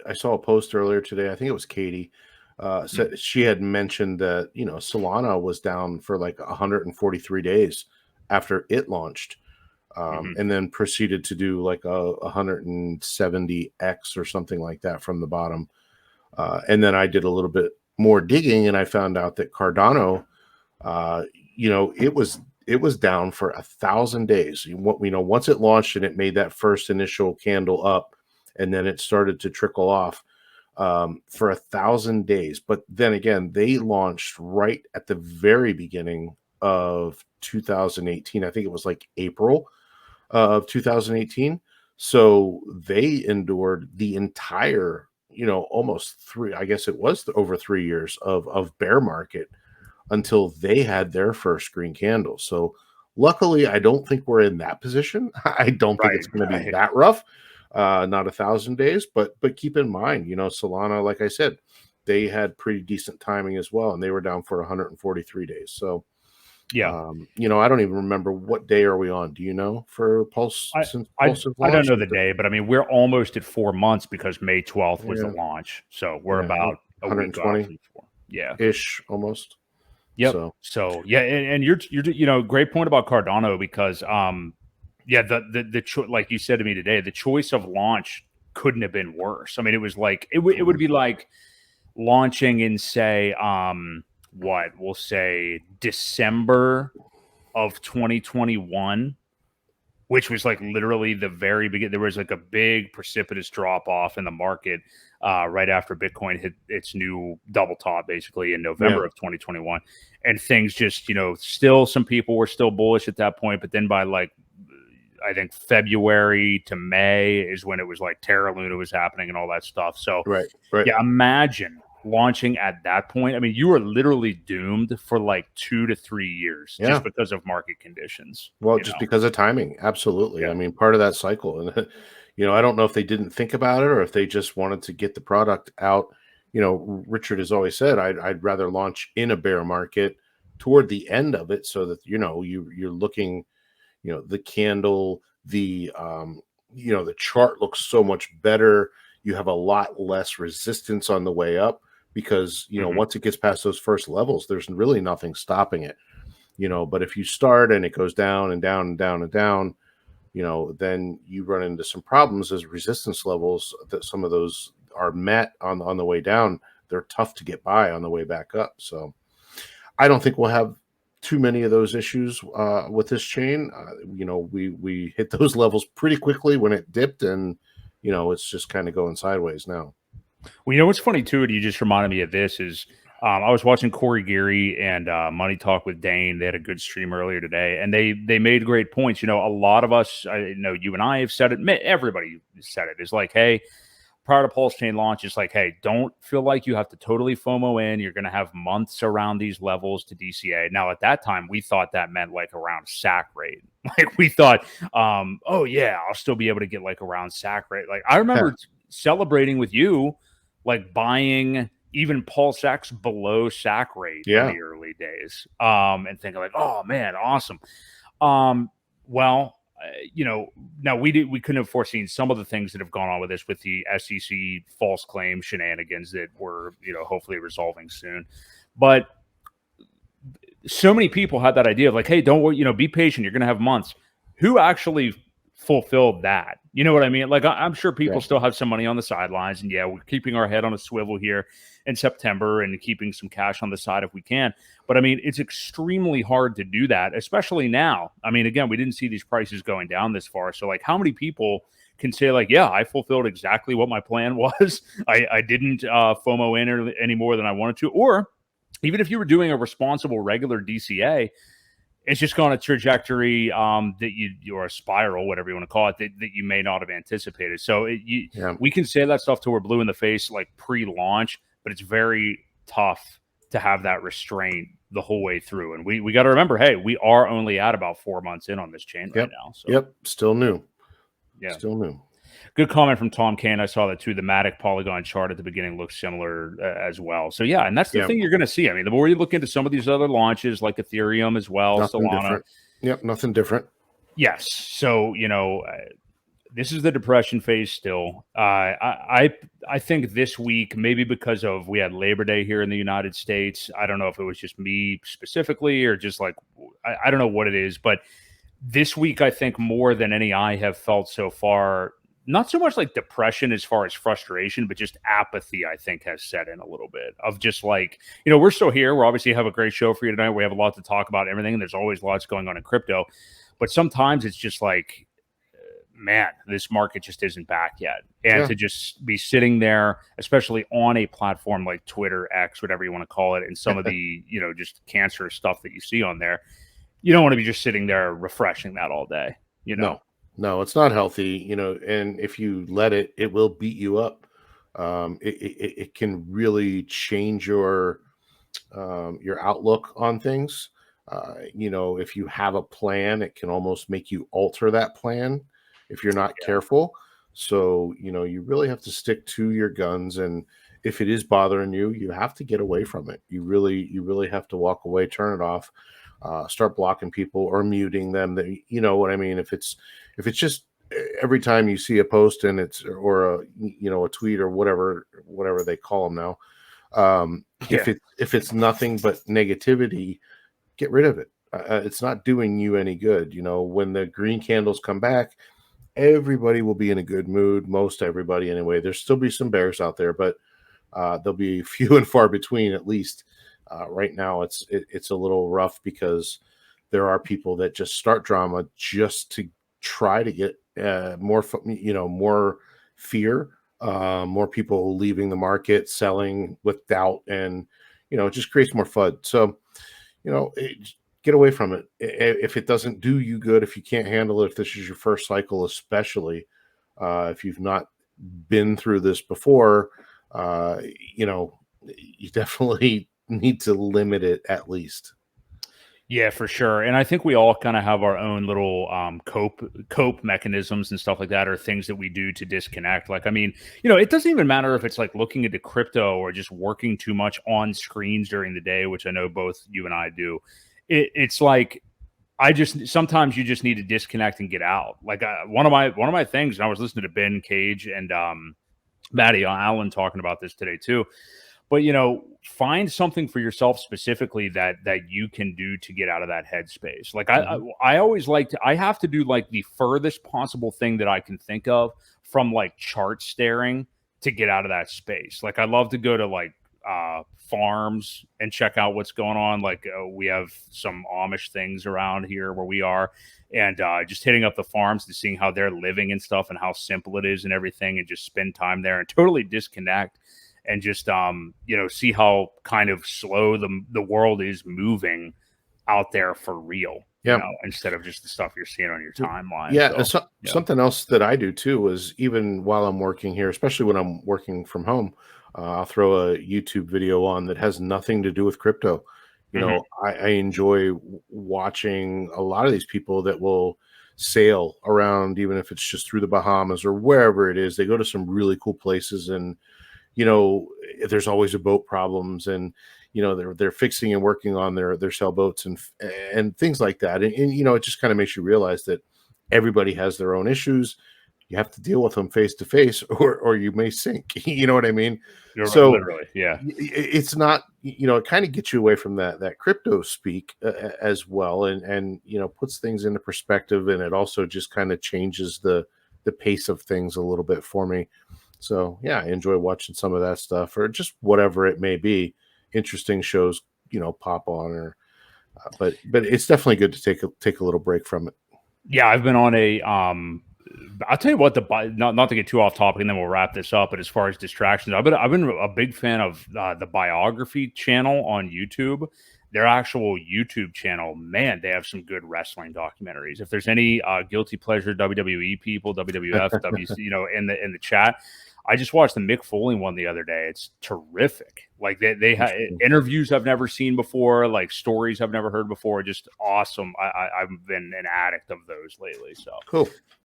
I saw a post earlier today. I think it was Katie. Said she had mentioned that Solana was down for like 143 days after it launched, and then proceeded to do like a 170x or something like that from the bottom. And then I did a little bit more digging, and I found out that Cardano, it was down for 1,000 days. Once it launched and it made that first initial candle up, and then it started to trickle off for 1,000 days. But then again, they launched right at the very beginning of 2018. I think it was like April of 2018. So they endured the entire, almost I guess it was over 3 years of bear market until they had their first green candle. So luckily, I don't think we're in that position. I don't think it's going to be that rough. Not 1,000 days, but keep in mind, Solana, like I said, they had pretty decent timing as well, and they were down for 143 days. So, yeah, I don't even remember what day are we on. Do you know for Pulse? I don't know the day, but I mean, we're almost at 4 months because May 12th was the launch. So we're about 120 ish almost. Yep. So yeah, and you're great point about Cardano because like you said to me today, the choice of launch couldn't have been worse. I mean, it was like it would be like launching in say we'll say December of 2021, which was like literally the very beginning. There was like a big precipitous drop off in the market right after Bitcoin hit its new double top, basically in November of 2021, and things just still some people were still bullish at that point, but then by like I think February to May is when it was like Terra Luna was happening and all that stuff. So right. Yeah, imagine launching at that point. I mean, you were literally doomed for like 2 to 3 years just because of market conditions. Well, just because of timing. Absolutely. Yeah. I mean, part of that cycle. And, I don't know if they didn't think about it or if they just wanted to get the product out. Richard has always said, I'd rather launch in a bear market toward the end of it so that, you're looking, the candle, the chart looks so much better. You have a lot less resistance on the way up because, once it gets past those first levels, there's really nothing stopping it, but if you start and it goes down and down and down and down, then you run into some problems as resistance levels that some of those are met on the way down. They're tough to get by on the way back up. So I don't think we'll have too many of those issues with this chain. We hit those levels pretty quickly when it dipped, and it's just kind of going sideways now. Well, what's funny too, and you just reminded me of this is I was watching Corey Geary and Money Talk with Dane. They had a good stream earlier today, and they made great points. A lot of us, I know you and I have said it. Everybody said it. Is like, hey, prior to PulseChain launch, it's like, hey, don't feel like you have to totally FOMO in. You're going to have months around these levels to DCA. Now, at that time, we thought that meant like around sack rate. Like we thought, oh yeah, I'll still be able to get like around sack rate. Like I remember celebrating with you, like buying even Pulse X below sack rate in the early days, and thinking like, oh man, awesome. Well, now we couldn't have foreseen some of the things that have gone on with this, with the SEC false claim shenanigans that we're hopefully resolving soon. But so many people had that idea of like, hey, don't worry, be patient. You're going to have months. Who actually fulfilled that? You know what I mean? Like, I'm sure people still have some money on the sidelines, and we're keeping our head on a swivel here in September and keeping some cash on the side if we can. But I mean, it's extremely hard to do that, especially now. I mean, again, we didn't see these prices going down this far. So like, how many people can say like, yeah, I fulfilled exactly what my plan was. I didn't FOMO in any more than I wanted to. Or even if you were doing a responsible regular DCA, it's just gone a trajectory that or a spiral, whatever you want to call it, that you may not have anticipated. So we can say that stuff till we're blue in the face, like pre-launch, but it's very tough to have that restraint the whole way through. And we got to remember, hey, we are only at about 4 months in on this chain right now. So. Still new. Yeah, still new. Good comment from Tom Kane. I saw that too. The Matic Polygon chart at the beginning looks similar as well. So yeah, and that's the thing you're going to see. I mean, the more you look into some of these other launches, like Ethereum as well, nothing Solana. Different. Yep, nothing different. Yes. So This is the depression phase still. I think this week, maybe because of we had Labor Day here in the United States. I don't know if it was just me specifically or just like I don't know what it is, but this week I think more than any I have felt so far. Not so much like depression as far as frustration, but just apathy, I think, has set in a little bit of just like, we're still here. We're obviously have a great show for you tonight. We have a lot to talk about, everything. And there's always lots going on in crypto. But sometimes it's just like, man, this market just isn't back yet. And to just be sitting there, especially on a platform like Twitter, X, whatever you want to call it, and some of the, just cancerous stuff that you see on there, you don't want to be just sitting there refreshing that all day, No, it's not healthy, and if you let it, it will beat you up. It can really change your outlook on things. If you have a plan, it can almost make you alter that plan if you're not careful. So, you really have to stick to your guns. And if it is bothering you, you have to get away from it. You really have to walk away, turn it off, start blocking people or muting them. You know what I mean? If it's just every time you see a post and it's, or a tweet or whatever they call them now. If it's nothing but negativity, get rid of it. It's not doing you any good. When the green candles come back, everybody will be in a good mood. Most everybody, anyway. There'll still be some bears out there, but they'll be few and far between. At least right now, it's a little rough because there are people that just start drama just to try to get more fear, more people leaving the market, selling with doubt, and it just creates more FUD. So get away from it if it doesn't do you good. If you can't handle it, if this is your first cycle, especially if you've not been through this before, you definitely need to limit it at least. Yeah, for sure. And I think we all kind of have our own little cope mechanisms and stuff like that, or things that we do to disconnect. Like, I mean, it doesn't even matter if it's like looking into crypto or just working too much on screens during the day, which I know both you and I do. It's like sometimes you just need to disconnect and get out. Like one of my things, and I was listening to Ben Cage and Matty Allen talking about this today too. But find something for yourself specifically that you can do to get out of that headspace. Like I always I have to do like the furthest possible thing that I can think of from like chart staring to get out of that space. Like I love to go to like farms and check out what's going on. Like we have some Amish things around here where we are, and just hitting up the farms and seeing how they're living and stuff and how simple it is and everything, and just spend time there and totally disconnect. And just see how kind of slow the world is moving out there for real. Instead of just the stuff you're seeing on your timeline. Yeah, something else that I do too is, even while I'm working here, especially when I'm working from home, I'll throw a YouTube video on that has nothing to do with crypto. I enjoy watching a lot of these people that will sail around, even if it's just through the Bahamas or wherever it is. They go to some really cool places, and there's always a boat problems, and they're fixing and working on their sailboats and things like that. And it just kind of makes you realize that everybody has their own issues. You have to deal with them face to face, or you may sink. You know what I mean? So literally, yeah. It's not, it kind of gets you away from that crypto speak as well, and puts things into perspective, and it also just kind of changes the pace of things a little bit for me. So yeah, I enjoy watching some of that stuff, or just whatever it may be. Interesting shows, pop on, or but it's definitely good to take a little break from it. Yeah, I've been on a I'll tell you what, not to get too off topic, and then we'll wrap this up. But as far as distractions, I've been a big fan of the biography channel on YouTube. Their actual YouTube channel, man, they have some good wrestling documentaries. If there's any guilty pleasure WWE people, WWF, WC, in the chat, I just watched the Mick Foley one the other day. It's terrific. Like they have interviews I've never seen before, like stories I've never heard before. Just awesome. I've been an addict of those lately. So cool.